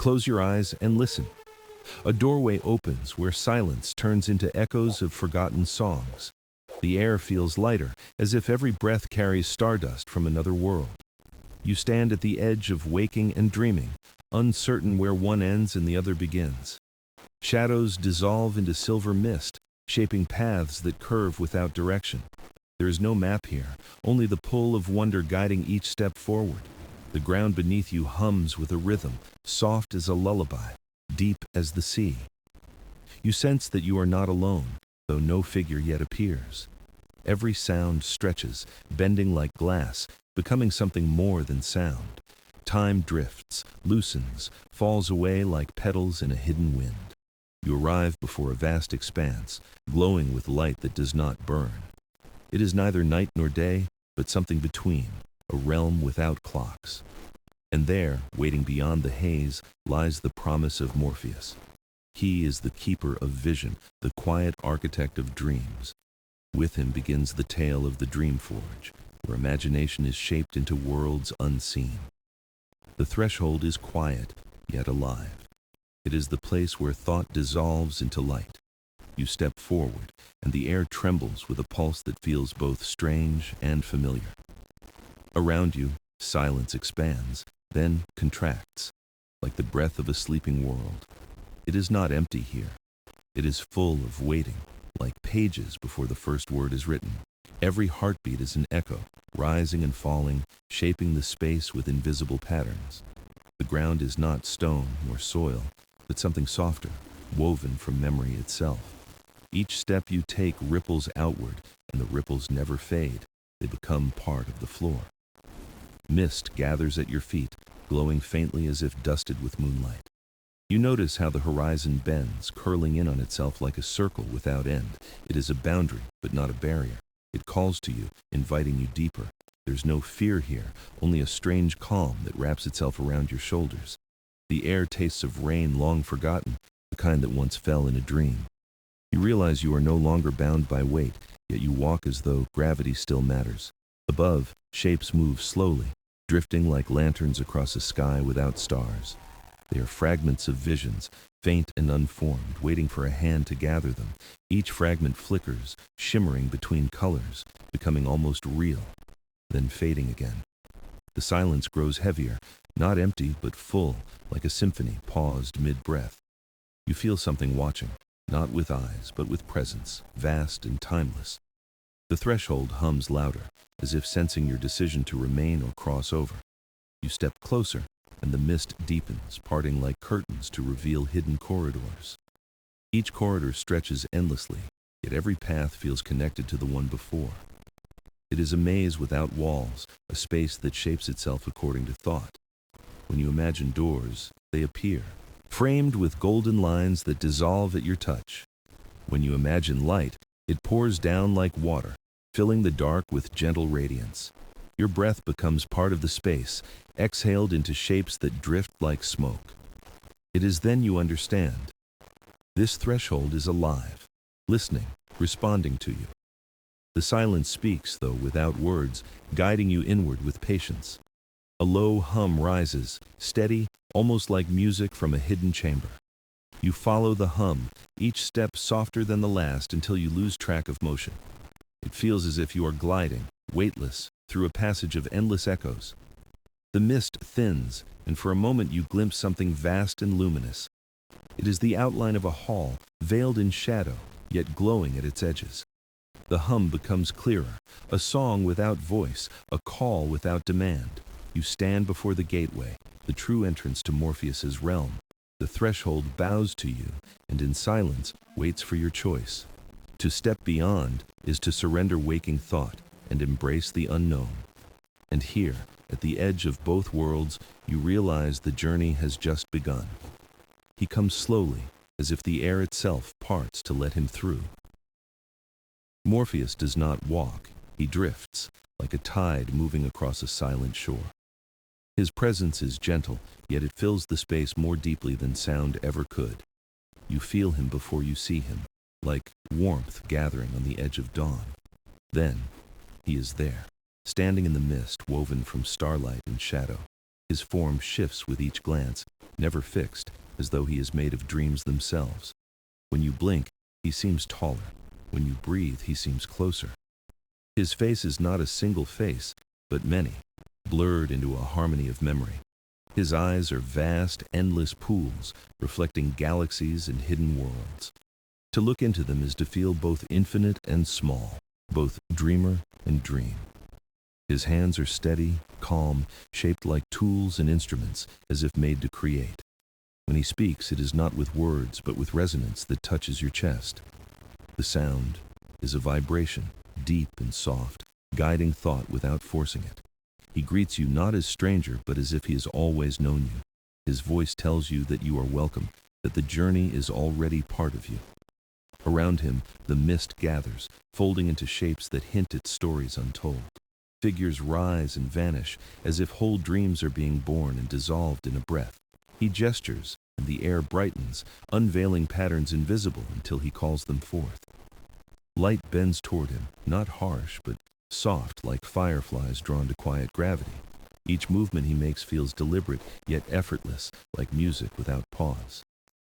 Close your eyes and listen. A doorway opens where silence turns into echoes of forgotten songs. The air feels lighter, as if every breath carries stardust from another world. You stand at the edge of waking and dreaming, uncertain where one ends and the other begins. Shadows dissolve into silver mist, shaping paths that curve without direction. There is no map here, only the pull of wonder guiding each step forward. The ground beneath you hums with a rhythm, soft as a lullaby, deep as the sea. You sense that you are not alone, though no figure yet appears. Every sound stretches, bending like glass, becoming something more than sound. Time drifts, loosens, falls away like petals in a hidden wind. You arrive before a vast expanse, glowing with light that does not burn. It is neither night nor day, but something between, a realm without clocks. And there, waiting beyond the haze, lies the promise of Morpheus. He is the keeper of vision, the quiet architect of dreams. With him begins the tale of the Dream Forge, where imagination is shaped into worlds unseen. The threshold is quiet, yet alive. It is the place where thought dissolves into light. You step forward, and the air trembles with a pulse that feels both strange and familiar. Around you, silence expands, then contracts, like the breath of a sleeping world. It is not empty here. It is full of waiting, like pages before the first word is written. Every heartbeat is an echo, rising and falling, shaping the space with invisible patterns. The ground is not stone nor soil, but something softer, woven from memory itself. Each step you take ripples outward, and the ripples never fade. They become part of the floor. Mist gathers at your feet, glowing faintly as if dusted with moonlight. You notice how the horizon bends, curling in on itself like a circle without end. It is a boundary, but not a barrier. It calls to you, inviting you deeper. There's no fear here, only a strange calm that wraps itself around your shoulders. The air tastes of rain long forgotten, the kind that once fell in a dream. You realize you are no longer bound by weight, yet you walk as though gravity still matters. Above, shapes move slowly, drifting like lanterns across a sky without stars. They are fragments of visions, faint and unformed, waiting for a hand to gather them. Each fragment flickers, shimmering between colors, becoming almost real, then fading again. The silence grows heavier, not empty but full, like a symphony paused mid-breath. You feel something watching, not with eyes but with presence, vast and timeless. The threshold hums louder, as if sensing your decision to remain or cross over. You step closer, and the mist deepens, parting like curtains to reveal hidden corridors. Each corridor stretches endlessly, yet every path feels connected to the one before. It is a maze without walls, a space that shapes itself according to thought. When you imagine doors, they appear, framed with golden lines that dissolve at your touch. When you imagine light, it pours down like water, filling the dark with gentle radiance. Your breath becomes part of the space, exhaled into shapes that drift like smoke. It is then you understand. This threshold is alive, listening, responding to you. The silence speaks, though without words, guiding you inward with patience. A low hum rises, steady, almost like music from a hidden chamber. You follow the hum, each step softer than the last until you lose track of motion. It feels as if you are gliding, weightless, through a passage of endless echoes. The mist thins, and for a moment you glimpse something vast and luminous. It is the outline of a hall, veiled in shadow, yet glowing at its edges. The hum becomes clearer, a song without voice, a call without demand. You stand before the gateway, the true entrance to Morpheus's realm. The threshold bows to you, and in silence waits for your choice. To step beyond is to surrender waking thought and embrace the unknown. And here, at the edge of both worlds, you realize the journey has just begun. He comes slowly, as if the air itself parts to let him through. Morpheus does not walk, he drifts, like a tide moving across a silent shore. His presence is gentle, yet it fills the space more deeply than sound ever could. You feel him before you see him, like warmth gathering on the edge of dawn. Then, he is there, standing in the mist woven from starlight and shadow. His form shifts with each glance, never fixed, as though he is made of dreams themselves. When you blink, he seems taller. When you breathe, he seems closer. His face is not a single face, but many, blurred into a harmony of memory. His eyes are vast, endless pools, reflecting galaxies and hidden worlds. To look into them is to feel both infinite and small, both dreamer and dream. His hands are steady, calm, shaped like tools and instruments, as if made to create. When he speaks, it is not with words, but with resonance that touches your chest. The sound is a vibration, deep and soft, guiding thought without forcing it. He greets you not as stranger, but as if he has always known you. His voice tells you that you are welcome, that the journey is already part of you. Around him, the mist gathers, folding into shapes that hint at stories untold. Figures rise and vanish, as if whole dreams are being born and dissolved in a breath. He gestures, and the air brightens, unveiling patterns invisible until he calls them forth. Light bends toward him, not harsh, but soft, like fireflies drawn to quiet gravity. Each movement he makes feels deliberate, yet effortless, like music without pause.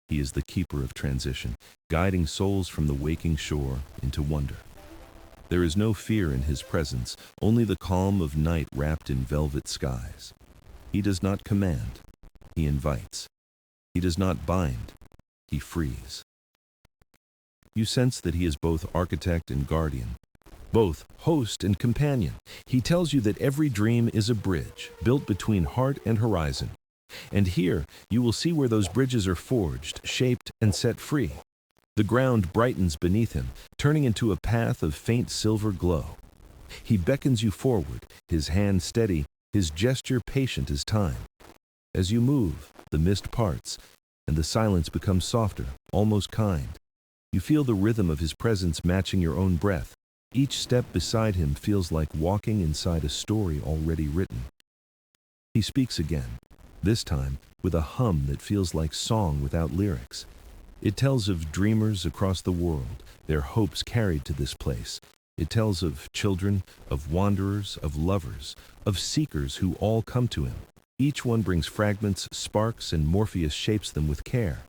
He is the keeper of transition, guiding souls from the waking shore into wonder. There is no fear in his presence, only the calm of night wrapped in velvet skies. He does not command, he invites. He does not bind, he frees. You sense that he is both architect and guardian, both host and companion. He tells you that every dream is a bridge, built between heart and horizon. And here, you will see where those bridges are forged, shaped, and set free. The ground brightens beneath him, turning into a path of faint silver glow. He beckons you forward, his hand steady, his gesture patient as time. As you move, the mist parts, and the silence becomes softer, almost kind. You feel the rhythm of his presence matching your own breath. Each step beside him feels like walking inside a story already written. He speaks again, this time with a hum that feels like song without lyrics. It tells of dreamers across the world, their hopes carried to this place. It tells of children, of wanderers, of lovers, of seekers who all come to him. Each one brings fragments, sparks, and Morpheus shapes them with care.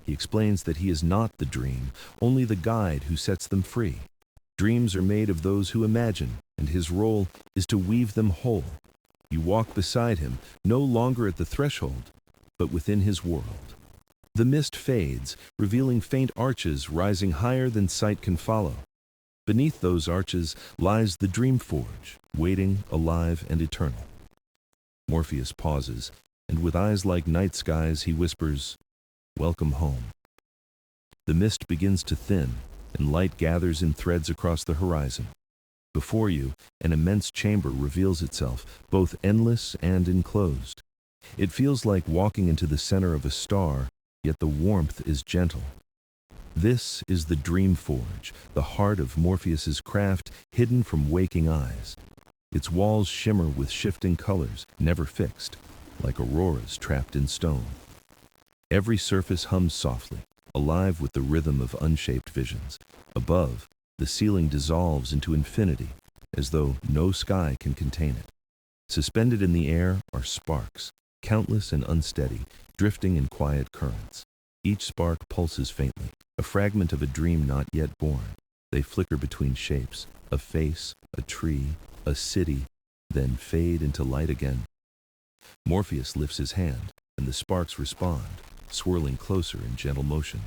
He explains that he is not the dream, only the guide who sets them free. Dreams are made of those who imagine, and his role is to weave them whole. You walk beside him, no longer at the threshold, but within his world. The mist fades, revealing faint arches rising higher than sight can follow. Beneath those arches lies the dream forge, waiting, alive, and eternal. Morpheus pauses, and with eyes like night skies, he whispers, "Welcome home." The mist begins to thin, and light gathers in threads across the horizon. Before you, an immense chamber reveals itself, both endless and enclosed. It feels like walking into the center of a star, yet the warmth is gentle. This is the Dream Forge, the heart of Morpheus's craft, hidden from waking eyes. Its walls shimmer with shifting colors, never fixed, like auroras trapped in stone. Every surface hums softly, alive with the rhythm of unshaped visions. Above, the ceiling dissolves into infinity, as though no sky can contain it. Suspended in the air are sparks, countless and unsteady, drifting in quiet currents. Each spark pulses faintly, a fragment of a dream not yet born. They flicker between shapes, a face, a tree, a city, then fade into light again. Morpheus lifts his hand, and the sparks respond, swirling closer in gentle motion.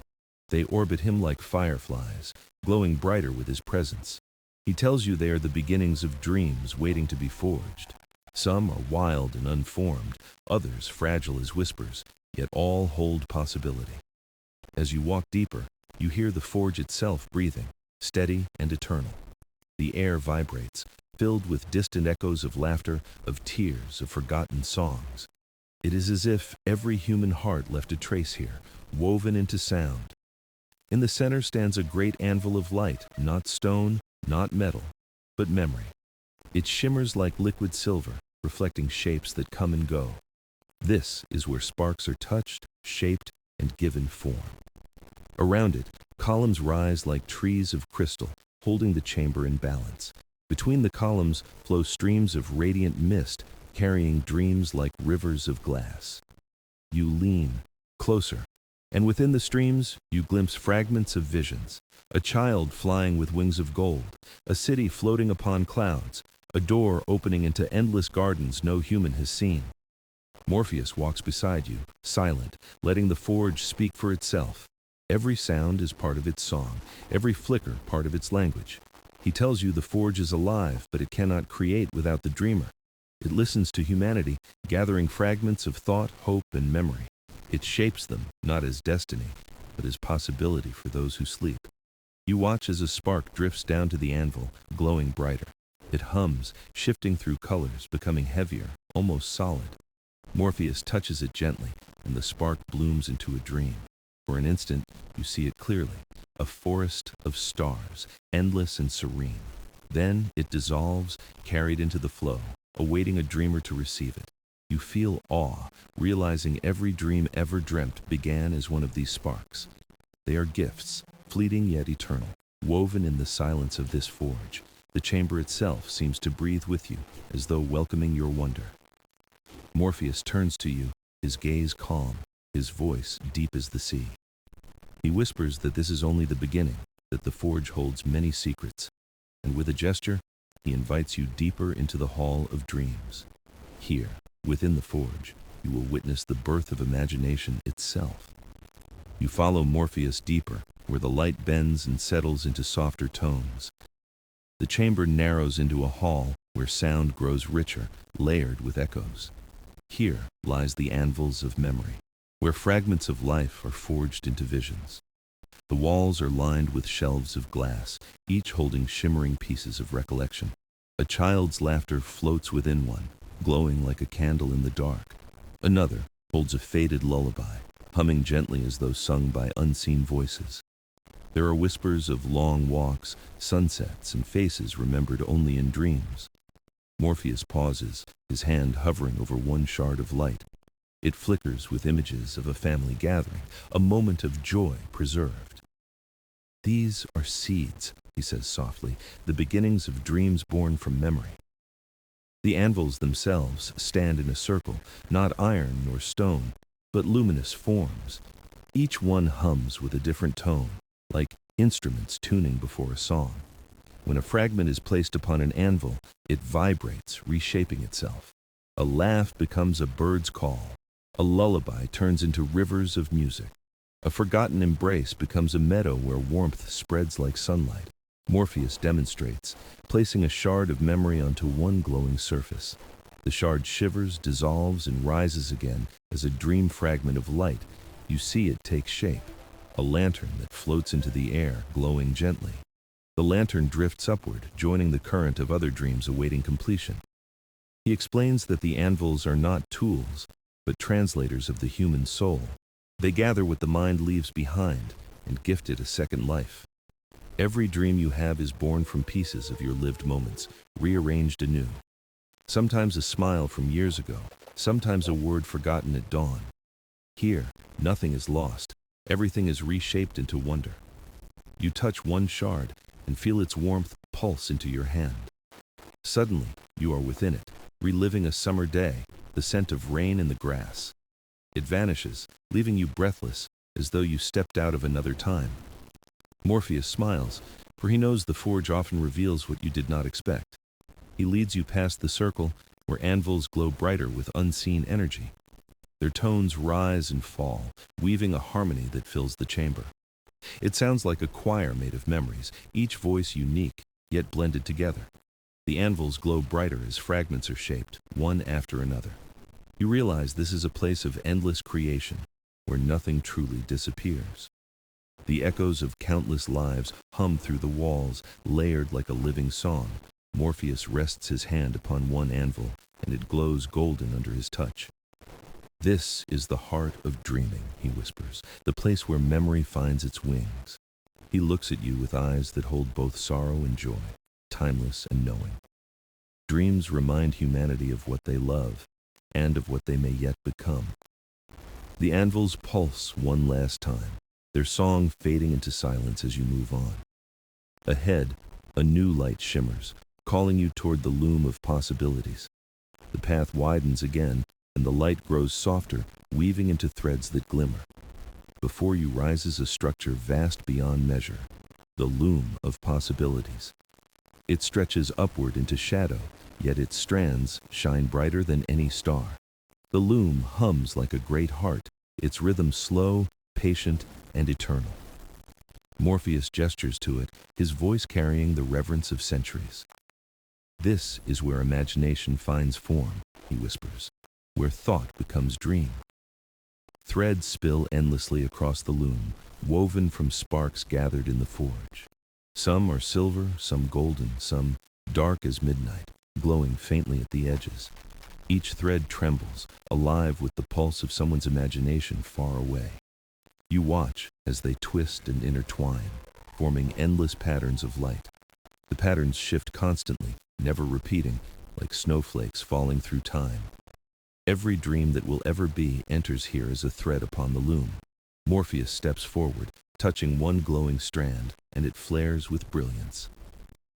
They orbit him like fireflies, glowing brighter with his presence. He tells you they are the beginnings of dreams waiting to be forged. Some are wild and unformed, others fragile as whispers, yet all hold possibility. As you walk deeper, you hear the forge itself breathing, steady and eternal. The air vibrates, filled with distant echoes of laughter, of tears, of forgotten songs. It is as if every human heart left a trace here, woven into sound. In the center stands a great anvil of light, not stone, not metal, but memory. It shimmers like liquid silver, reflecting shapes that come and go. This is where sparks are touched, shaped, and given form. Around it, columns rise like trees of crystal, holding the chamber in balance. Between the columns flow streams of radiant mist, carrying dreams like rivers of glass. You lean closer, and within the streams, you glimpse fragments of visions. A child flying with wings of gold, a city floating upon clouds, a door opening into endless gardens no human has seen. Morpheus walks beside you, silent, letting the forge speak for itself. Every sound is part of its song, every flicker part of its language. He tells you the forge is alive, but it cannot create without the dreamer. It listens to humanity, gathering fragments of thought, hope, and memory. It shapes them, not as destiny, but as possibility for those who sleep. You watch as a spark drifts down to the anvil, glowing brighter. It hums, shifting through colors, becoming heavier, almost solid. Morpheus touches it gently, and the spark blooms into a dream. For an instant, you see it clearly, a forest of stars, endless and serene. Then it dissolves, carried into the flow, awaiting a dreamer to receive it. You feel awe, realizing every dream ever dreamt began as one of these sparks. They are gifts, fleeting yet eternal, woven in the silence of this forge. The chamber itself seems to breathe with you, as though welcoming your wonder. Morpheus turns to you, his gaze calm, his voice deep as the sea. He whispers that this is only the beginning, that the forge holds many secrets, and with a gesture, he invites you deeper into the hall of dreams. Here, within the forge, you will witness the birth of imagination itself. You follow Morpheus deeper, where the light bends and settles into softer tones. The chamber narrows into a hall where sound grows richer, layered with echoes. Here lies the anvils of memory, where fragments of life are forged into visions. The walls are lined with shelves of glass, each holding shimmering pieces of recollection. A child's laughter floats within one, glowing like a candle in the dark. Another holds a faded lullaby, humming gently as though sung by unseen voices. There are whispers of long walks, sunsets, and faces remembered only in dreams. Morpheus pauses, his hand hovering over one shard of light. It flickers with images of a family gathering, a moment of joy preserved. These are seeds, he says softly, the beginnings of dreams born from memory. The anvils themselves stand in a circle, not iron nor stone, but luminous forms. Each one hums with a different tone, like instruments tuning before a song. When a fragment is placed upon an anvil, it vibrates, reshaping itself. A laugh becomes a bird's call. A lullaby turns into rivers of music. A forgotten embrace becomes a meadow where warmth spreads like sunlight. Morpheus demonstrates, placing a shard of memory onto one glowing surface. The shard shivers, dissolves, and rises again as a dream fragment of light. You see it take shape, a lantern that floats into the air, glowing gently. The lantern drifts upward, joining the current of other dreams awaiting completion. He explains that the anvils are not tools, but translators of the human soul. They gather what the mind leaves behind and gift it a second life. Every dream you have is born from pieces of your lived moments, rearranged anew. Sometimes a smile from years ago, sometimes a word forgotten at dawn. Here, nothing is lost. Everything is reshaped into wonder. You touch one shard and feel its warmth pulse into your hand. Suddenly, you are within it, reliving a summer day, the scent of rain in the grass. It vanishes, leaving you breathless, as though you stepped out of another time. Morpheus smiles, for he knows the forge often reveals what you did not expect. He leads you past the circle, where anvils glow brighter with unseen energy. Their tones rise and fall, weaving a harmony that fills the chamber. It sounds like a choir made of memories, each voice unique, yet blended together. The anvils glow brighter as fragments are shaped, one after another. You realize this is a place of endless creation, where nothing truly disappears. The echoes of countless lives hum through the walls, layered like a living song. Morpheus rests his hand upon one anvil, and it glows golden under his touch. This is the heart of dreaming, he whispers, the place where memory finds its wings. He looks at you with eyes that hold both sorrow and joy, timeless and knowing. Dreams remind humanity of what they love, and of what they may yet become. The anvils pulse one last time, their song fading into silence as you move on. Ahead, a new light shimmers, calling you toward the loom of possibilities. The path widens again, and the light grows softer, weaving into threads that glimmer. Before you rises a structure vast beyond measure, the loom of possibilities. It stretches upward into shadow, yet its strands shine brighter than any star. The loom hums like a great heart, its rhythm slow, patient, and eternal. Morpheus gestures to it, his voice carrying the reverence of centuries. "This is where imagination finds form," he whispers, "where thought becomes dream." Threads spill endlessly across the loom, woven from sparks gathered in the forge. Some are silver, some golden, some dark as midnight, glowing faintly at the edges. Each thread trembles, alive with the pulse of someone's imagination far away. You watch as they twist and intertwine, forming endless patterns of light. The patterns shift constantly, never repeating, like snowflakes falling through time. Every dream that will ever be enters here as a thread upon the loom. Morpheus steps forward, touching one glowing strand, and it flares with brilliance.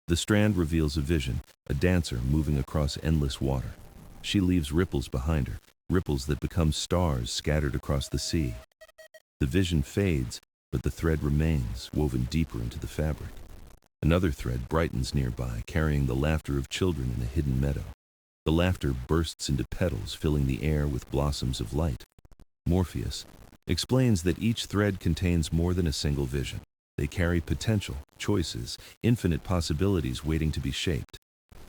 The strand reveals a vision, a dancer moving across endless water. She leaves ripples behind her, ripples that become stars scattered across the sea. The vision fades, but the thread remains, woven deeper into the fabric. Another thread brightens nearby, carrying the laughter of children in a hidden meadow. The laughter bursts into petals, filling the air with blossoms of light. Morpheus explains that each thread contains more than a single vision. They carry potential, choices, infinite possibilities waiting to be shaped.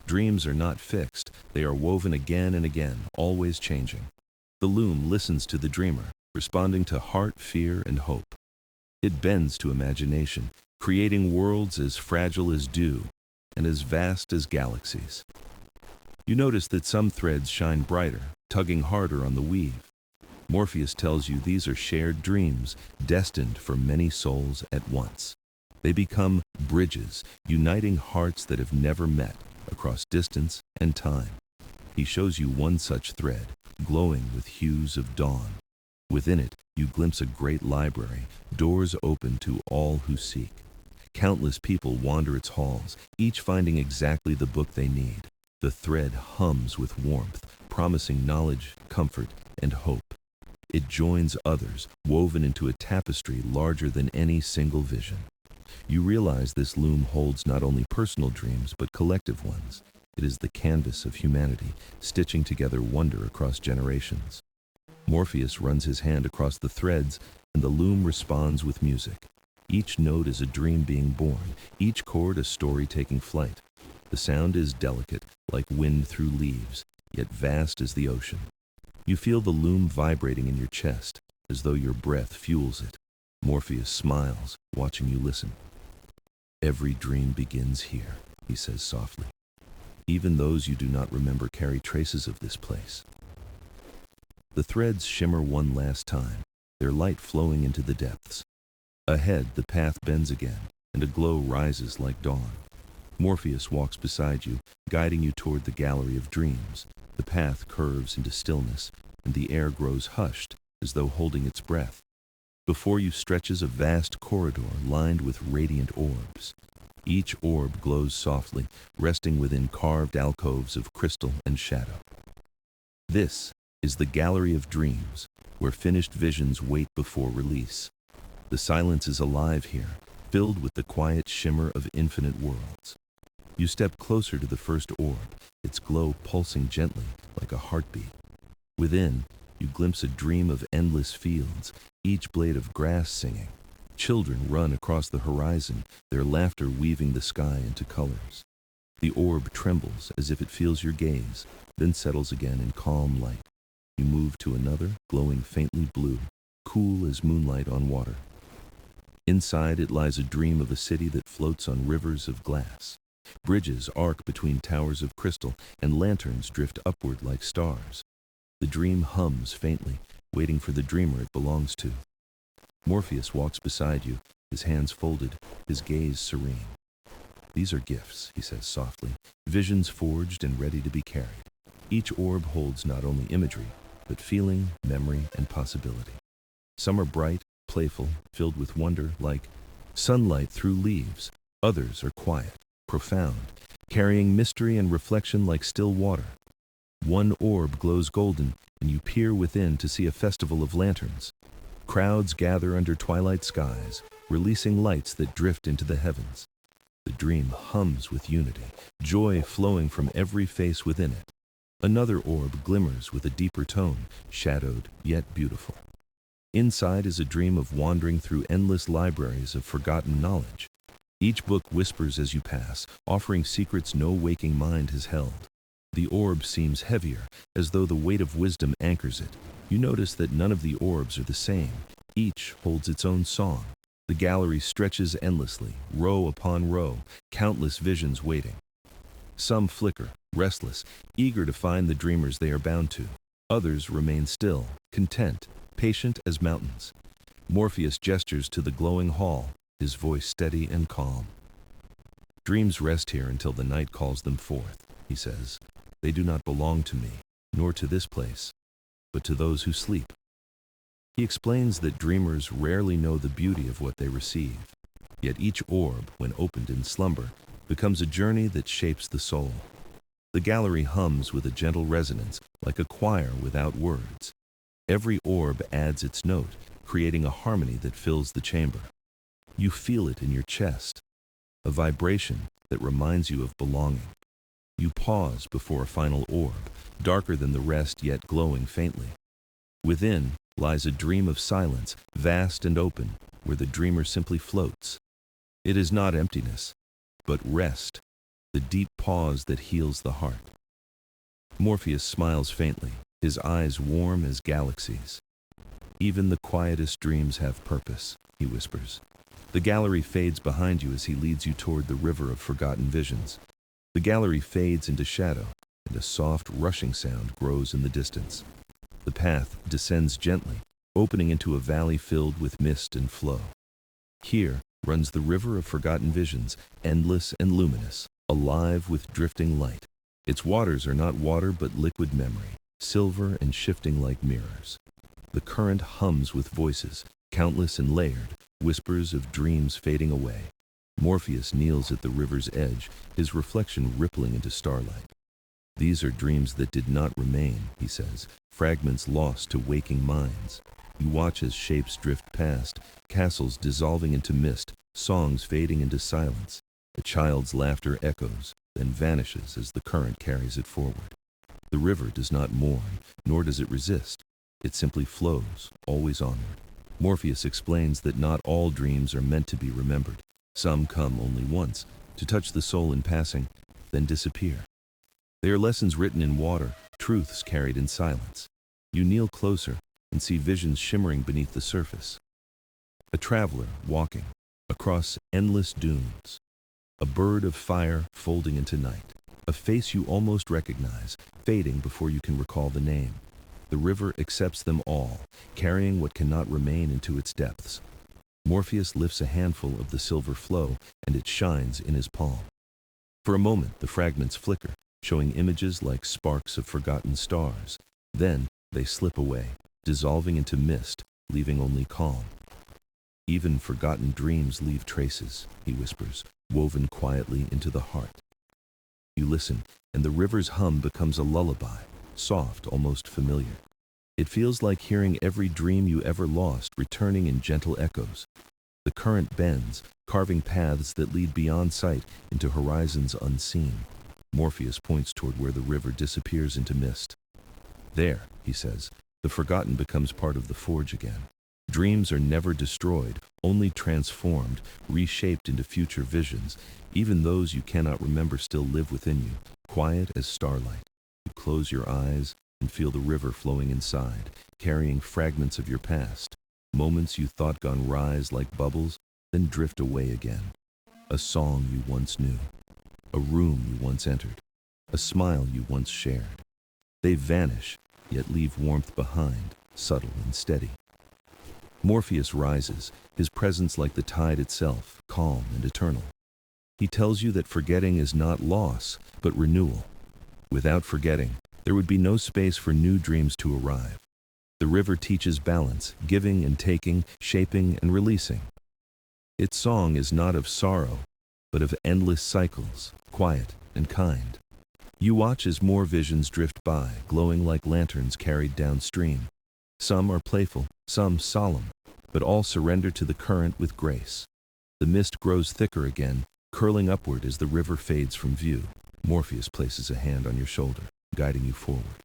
Dreams are not fixed, they are woven again and again, always changing. The loom listens to the dreamer, responding to heart, fear, and hope. It bends to imagination, creating worlds as fragile as dew and as vast as galaxies. You notice that some threads shine brighter, tugging harder on the weave. Morpheus tells you these are shared dreams, destined for many souls at once. They become bridges, uniting hearts that have never met, across distance and time. He shows you one such thread, glowing with hues of dawn. Within it, you glimpse a great library, doors open to all who seek. Countless people wander its halls, each finding exactly the book they need. The thread hums with warmth, promising knowledge, comfort, and hope. It joins others, woven into a tapestry larger than any single vision. You realize this loom holds not only personal dreams, but collective ones. It is the canvas of humanity, stitching together wonder across generations. Morpheus runs his hand across the threads, and the loom responds with music. Each note is a dream being born, each chord a story taking flight. The sound is delicate, like wind through leaves, yet vast as the ocean. You feel the loom vibrating in your chest, as though your breath fuels it. Morpheus smiles, watching you listen. "Every dream begins here," he says softly. "Even those you do not remember carry traces of this place." The threads shimmer one last time, their light flowing into the depths. Ahead, the path bends again, and a glow rises like dawn. Morpheus walks beside you, guiding you toward the gallery of dreams. The path curves into stillness, and the air grows hushed, as though holding its breath. Before you stretches a vast corridor lined with radiant orbs. Each orb glows softly, resting within carved alcoves of crystal and shadow. This is the Gallery of Dreams, where finished visions wait before release. The silence is alive here, filled with the quiet shimmer of infinite worlds. You step closer to the first orb, its glow pulsing gently like a heartbeat. Within, you glimpse a dream of endless fields, each blade of grass singing. Children run across the horizon, their laughter weaving the sky into colors. The orb trembles as if it feels your gaze, then settles again in calm light. You move to another, glowing faintly blue, cool as moonlight on water. Inside it lies a dream of a city that floats on rivers of glass. Bridges arc between towers of crystal, and lanterns drift upward like stars. The dream hums faintly, waiting for the dreamer it belongs to. Morpheus walks beside you, his hands folded, his gaze serene. "These are gifts," he says softly, "visions forged and ready to be carried. Each orb holds not only imagery, but feeling, memory, and possibility. Some are bright, playful, filled with wonder, like sunlight through leaves. Others are quiet, profound, carrying mystery and reflection like still water. One orb glows golden, and you peer within to see a festival of lanterns. Crowds gather under twilight skies, releasing lights that drift into the heavens. The dream hums with unity, joy flowing from every face within it. Another orb glimmers with a deeper tone, shadowed yet beautiful. Inside is a dream of wandering through endless libraries of forgotten knowledge. Each book whispers as you pass, offering secrets no waking mind has held. The orb seems heavier, as though the weight of wisdom anchors it. You notice that none of the orbs are the same. Each holds its own song. The gallery stretches endlessly, row upon row, countless visions waiting. Some flicker, restless, eager to find the dreamers they are bound to. Others remain still, content, patient as mountains. Morpheus gestures to the glowing hall, his voice steady and calm. Dreams rest here until the night calls them forth, he says. They do not belong to me, nor to this place, but to those who sleep. He explains that dreamers rarely know the beauty of what they receive, yet each orb, when opened in slumber, becomes a journey that shapes the soul. The gallery hums with a gentle resonance, like a choir without words. Every orb adds its note, creating a harmony that fills the chamber. You feel it in your chest, a vibration that reminds you of belonging. You pause before a final orb, darker than the rest yet glowing faintly. Within lies a dream of silence, vast and open, where the dreamer simply floats. It is not emptiness, but rest, the deep pause that heals the heart. Morpheus smiles faintly, his eyes warm as galaxies. Even the quietest dreams have purpose, he whispers. The gallery fades behind you as he leads you toward the river of forgotten visions. The gallery fades into shadow, and a soft, rushing sound grows in the distance. The path descends gently, opening into a valley filled with mist and flow. Here runs the river of forgotten visions, endless and luminous, alive with drifting light. Its waters are not water but liquid memory, silver and shifting like mirrors. The current hums with voices, countless and layered, whispers of dreams fading away. Morpheus kneels at the river's edge, his reflection rippling into starlight. These are dreams that did not remain, he says, fragments lost to waking minds. You watch as shapes drift past, castles dissolving into mist, songs fading into silence. A child's laughter echoes, then vanishes as the current carries it forward. The river does not mourn, nor does it resist. It simply flows, always onward. Morpheus explains that not all dreams are meant to be remembered. Some come only once, to touch the soul in passing, then disappear. They are lessons written in water, truths carried in silence. You kneel closer and see visions shimmering beneath the surface. A traveler walking across endless dunes. A bird of fire folding into night. A face you almost recognize, fading before you can recall the name. The river accepts them all, carrying what cannot remain into its depths. Morpheus lifts a handful of the silver flow, and it shines in his palm. For a moment, the fragments flicker, showing images like sparks of forgotten stars. Then they slip away, dissolving into mist, leaving only calm. Even forgotten dreams leave traces, he whispers, woven quietly into the heart. You listen, and the river's hum becomes a lullaby, soft, almost familiar. It feels like hearing every dream you ever lost returning in gentle echoes. The current bends, carving paths that lead beyond sight into horizons unseen. Morpheus points toward where the river disappears into mist. There, he says, the forgotten becomes part of the forge again. Dreams are never destroyed, only transformed, reshaped into future visions. Even those you cannot remember still live within you, quiet as starlight. You close your eyes and feel the river flowing inside, carrying fragments of your past. Moments you thought gone rise like bubbles, then drift away again. A song you once knew. A room you once entered. A smile you once shared. They vanish, yet leave warmth behind, subtle and steady. Morpheus rises, his presence like the tide itself, calm and eternal. He tells you that forgetting is not loss, but renewal. Without forgetting, there would be no space for new dreams to arrive. The river teaches balance, giving and taking, shaping and releasing. Its song is not of sorrow, but of endless cycles, quiet and kind. You watch as more visions drift by, glowing like lanterns carried downstream. Some are playful, some solemn, but all surrender to the current with grace. The mist grows thicker again, curling upward as the river fades from view. Morpheus places a hand on your shoulder, guiding you forward.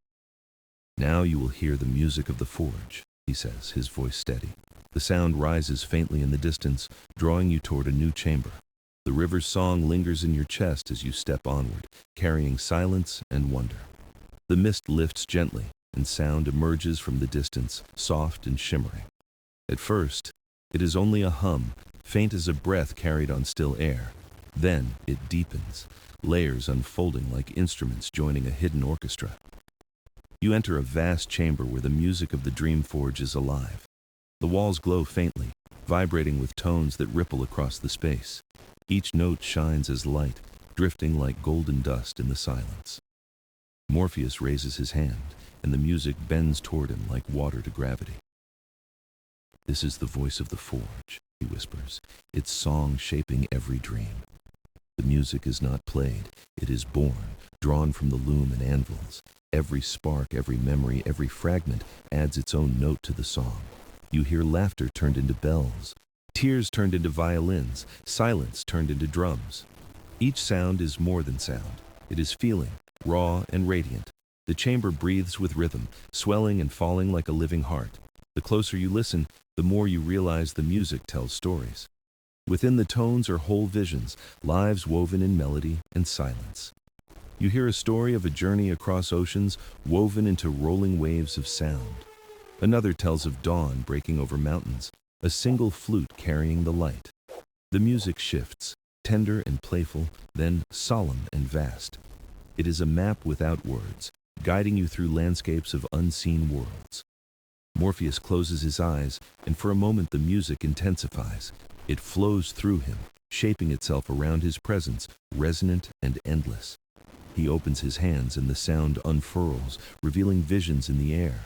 Now you will hear the music of the forge, he says, his voice steady. The sound rises faintly in the distance, drawing you toward a new chamber. The river's song lingers in your chest as you step onward, carrying silence and wonder. The mist lifts gently, and sound emerges from the distance, soft and shimmering. At first, it is only a hum, faint as a breath carried on still air. Then it deepens, layers unfolding like instruments joining a hidden orchestra. You enter a vast chamber where the music of the dream forge is alive. The walls glow faintly, vibrating with tones that ripple across the space. Each note shines as light, drifting like golden dust in the silence. Morpheus raises his hand, and the music bends toward him like water to gravity. This is the voice of the forge, he whispers, its song shaping every dream. The music is not played, it is born, drawn from the loom and anvils. Every spark, every memory, every fragment adds its own note to the song. You hear laughter turned into bells, tears turned into violins, silence turned into drums. Each sound is more than sound. It is feeling, raw and radiant. The chamber breathes with rhythm, swelling and falling like a living heart. The closer you listen, the more you realize the music tells stories. Within the tones are whole visions, lives woven in melody and silence. You hear a story of a journey across oceans woven into rolling waves of sound. Another tells of dawn breaking over mountains, a single flute carrying the light. The music shifts, tender and playful, then solemn and vast. It is a map without words, guiding you through landscapes of unseen worlds. Morpheus closes his eyes, and for a moment the music intensifies. It flows through him, shaping itself around his presence, resonant and endless. He opens his hands and the sound unfurls, revealing visions in the air.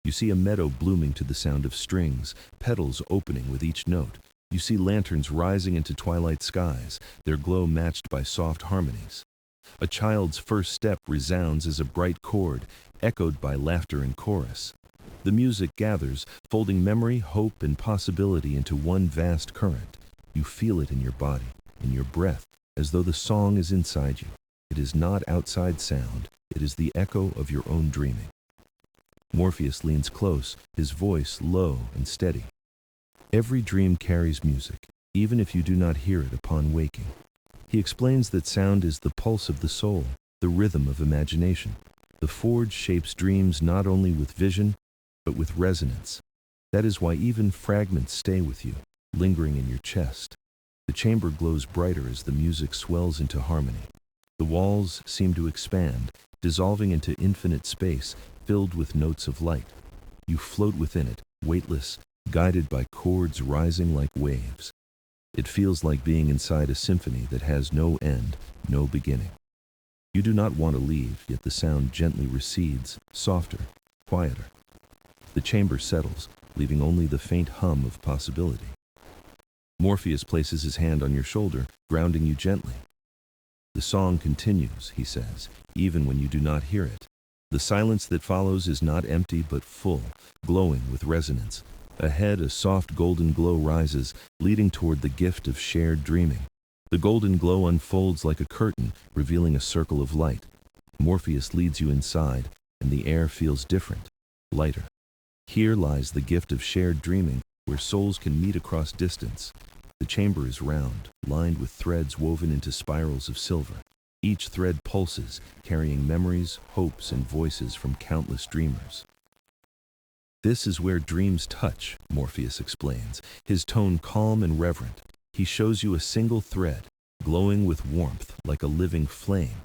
You see a meadow blooming to the sound of strings, petals opening with each note. You see lanterns rising into twilight skies, their glow matched by soft harmonies. A child's first step resounds as a bright chord, echoed by laughter and chorus. The music gathers, folding memory, hope, and possibility into one vast current. You feel it in your body, in your breath, as though the song is inside you. It is not outside sound, it is the echo of your own dreaming. Morpheus leans close, his voice low and steady. Every dream carries music, even if you do not hear it upon waking. He explains that sound is the pulse of the soul, the rhythm of imagination. The forge shapes dreams not only with vision, but with resonance. That is why even fragments stay with you, lingering in your chest. The chamber glows brighter as the music swells into harmony. The walls seem to expand, dissolving into infinite space, filled with notes of light. You float within it, weightless, guided by chords rising like waves. It feels like being inside a symphony that has no end, no beginning. You do not want to leave, yet the sound gently recedes, softer, quieter. The chamber settles, leaving only the faint hum of possibility. Morpheus places his hand on your shoulder, grounding you gently. The song continues, he says, even when you do not hear it. The silence that follows is not empty but full, glowing with resonance. Ahead, a soft golden glow rises, leading toward the gift of shared dreaming. The golden glow unfolds like a curtain, revealing a circle of light. Morpheus leads you inside, and the air feels different, lighter. Here lies the gift of shared dreaming, where souls can meet across distance. The chamber is round, lined with threads woven into spirals of silver. Each thread pulses, carrying memories, hopes, and voices from countless dreamers. This is where dreams touch, Morpheus explains, his tone calm and reverent. He shows you a single thread, glowing with warmth like a living flame.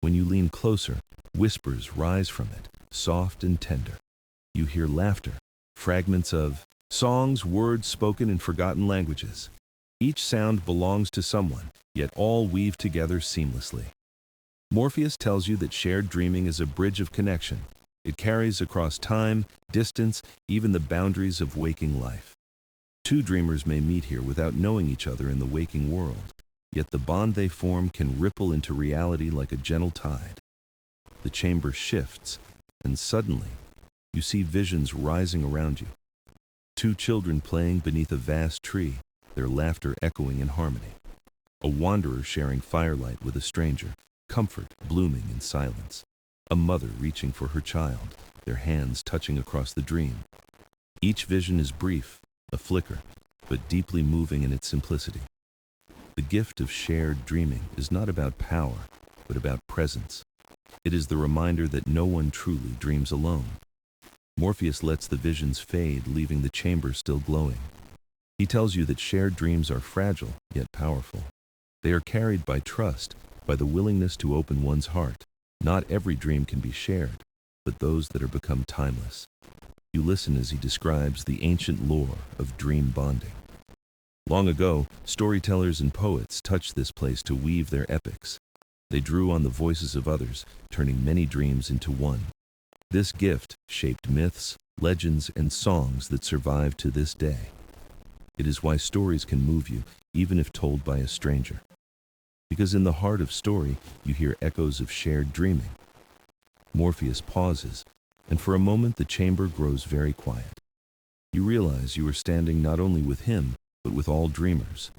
When you lean closer, whispers rise from it, soft and tender. You hear laughter, fragments of songs, words spoken in forgotten languages. Each sound belongs to someone, yet all weave together seamlessly. Morpheus tells you that shared dreaming is a bridge of connection. It carries across time, distance, even the boundaries of waking life. Two dreamers may meet here without knowing each other in the waking world, yet the bond they form can ripple into reality like a gentle tide. The chamber shifts, and suddenly, you see visions rising around you. Two children playing beneath a vast tree, their laughter echoing in harmony. A wanderer sharing firelight with a stranger, comfort blooming in silence. A mother reaching for her child, their hands touching across the dream. Each vision is brief, a flicker, but deeply moving in its simplicity. The gift of shared dreaming is not about power, but about presence. It is the reminder that no one truly dreams alone. Morpheus lets the visions fade, leaving the chamber still glowing. He tells you that shared dreams are fragile, yet powerful. They are carried by trust, by the willingness to open one's heart. Not every dream can be shared, but those that are become timeless. You listen as he describes the ancient lore of dream bonding. Long ago, storytellers and poets touched this place to weave their epics. They drew on the voices of others, turning many dreams into one. This gift shaped myths, legends, and songs that survive to this day. It is why stories can move you, even if told by a stranger. Because in the heart of story, you hear echoes of shared dreaming. Morpheus pauses, and for a moment the chamber grows very quiet. You realize you are standing not only with him, but with all dreamers.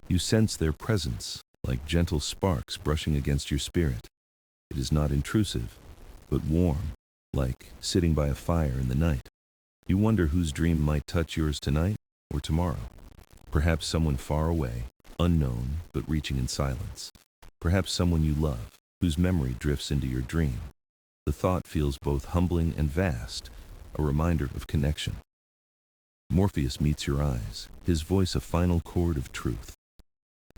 You sense their presence, like gentle sparks brushing against your spirit. It is not intrusive, but warm, like sitting by a fire in the night. You wonder whose dream might touch yours tonight or tomorrow. Perhaps someone far away, unknown, but reaching in silence. Perhaps someone you love, whose memory drifts into your dream. The thought feels both humbling and vast, a reminder of connection. Morpheus meets your eyes, his voice a final chord of truth.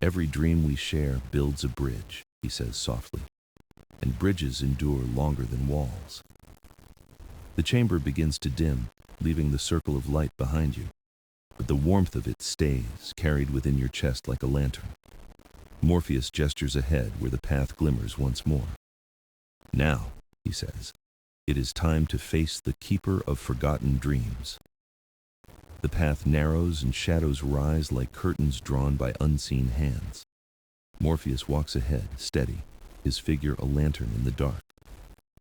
Every dream we share builds a bridge, he says softly, and bridges endure longer than walls. The chamber begins to dim, leaving the circle of light behind you, but the warmth of it stays, carried within your chest like a lantern. Morpheus gestures ahead where the path glimmers once more. Now, he says, it is time to face the keeper of forgotten dreams. The path narrows and shadows rise like curtains drawn by unseen hands. Morpheus walks ahead, steady, his figure a lantern in the dark.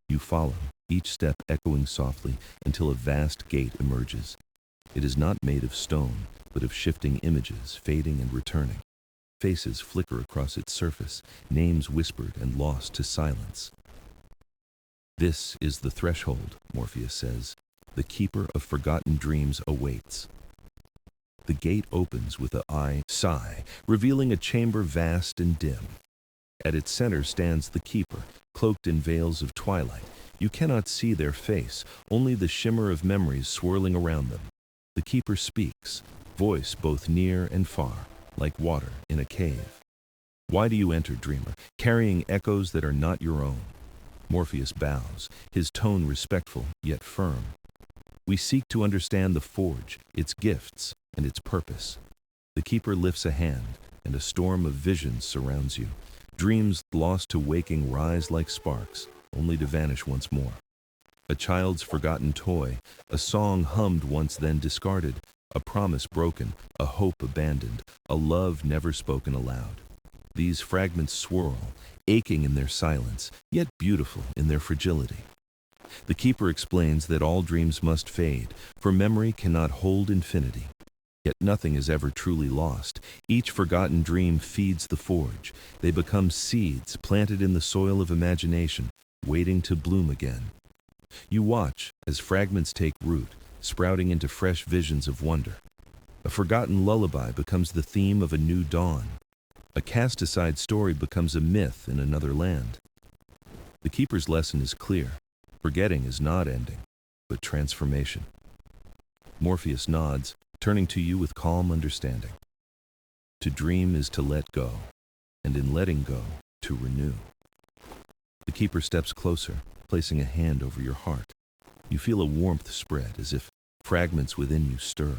You follow, each step echoing softly until a vast gate emerges. It is not made of stone, but of shifting images, fading and returning. Faces flicker across its surface, names whispered and lost to silence. This is the threshold, Morpheus says. The keeper of forgotten dreams awaits. The gate opens with a sigh, revealing a chamber vast and dim. At its center stands the keeper, cloaked in veils of twilight. You cannot see their face, only the shimmer of memories swirling around them. The keeper speaks, voice both near and far, like water in a cave. Why do you enter, dreamer, carrying echoes that are not your own? Morpheus bows, his tone respectful yet firm. We seek to understand the forge, its gifts, and its purpose. The keeper lifts a hand, and a storm of visions surrounds you. Dreams lost to waking rise like sparks, only to vanish once more. A child's forgotten toy, a song hummed once then discarded, a promise broken, a hope abandoned, a love never spoken aloud. These fragments swirl, aching in their silence, yet beautiful in their fragility. The keeper explains that all dreams must fade, for memory cannot hold infinity. Yet nothing is ever truly lost. Each forgotten dream feeds the forge. They become seeds planted in the soil of imagination, waiting to bloom again. You watch as fragments take root, sprouting into fresh visions of wonder. A forgotten lullaby becomes the theme of a new dawn. A cast-aside story becomes a myth in another land. The keeper's lesson is clear. Forgetting is not ending, but transformation. Morpheus nods, turning to you with calm understanding. To dream is to let go, and in letting go, to renew. The keeper steps closer, placing a hand over your heart. You feel a warmth spread, as if fragments within you stir.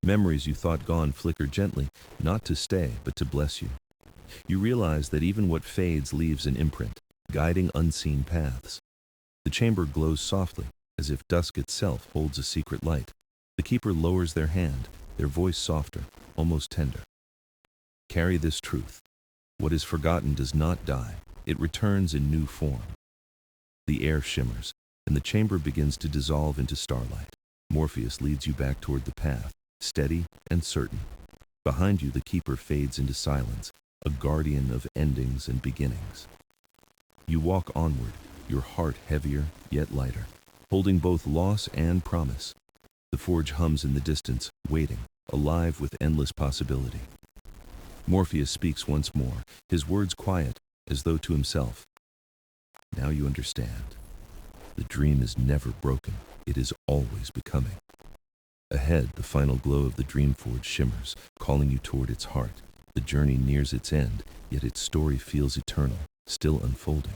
Memories you thought gone flicker gently, not to stay, but to bless you. You realize that even what fades leaves an imprint, guiding unseen paths. The chamber glows softly, as if dusk itself holds a secret light. The keeper lowers their hand, their voice softer, almost tender. Carry this truth. What is forgotten does not die. It returns in new form. The air shimmers, and the chamber begins to dissolve into starlight. Morpheus leads you back toward the path, steady and certain. Behind you, the keeper fades into silence, a guardian of endings and beginnings. You walk onward, your heart heavier yet lighter, holding both loss and promise. The forge hums in the distance, waiting, alive with endless possibility. Morpheus speaks once more, his words quiet, as though to himself. Now you understand. The dream is never broken, it is always becoming. Ahead, the final glow of the dream forge shimmers, calling you toward its heart. The journey nears its end, yet its story feels eternal, still unfolding.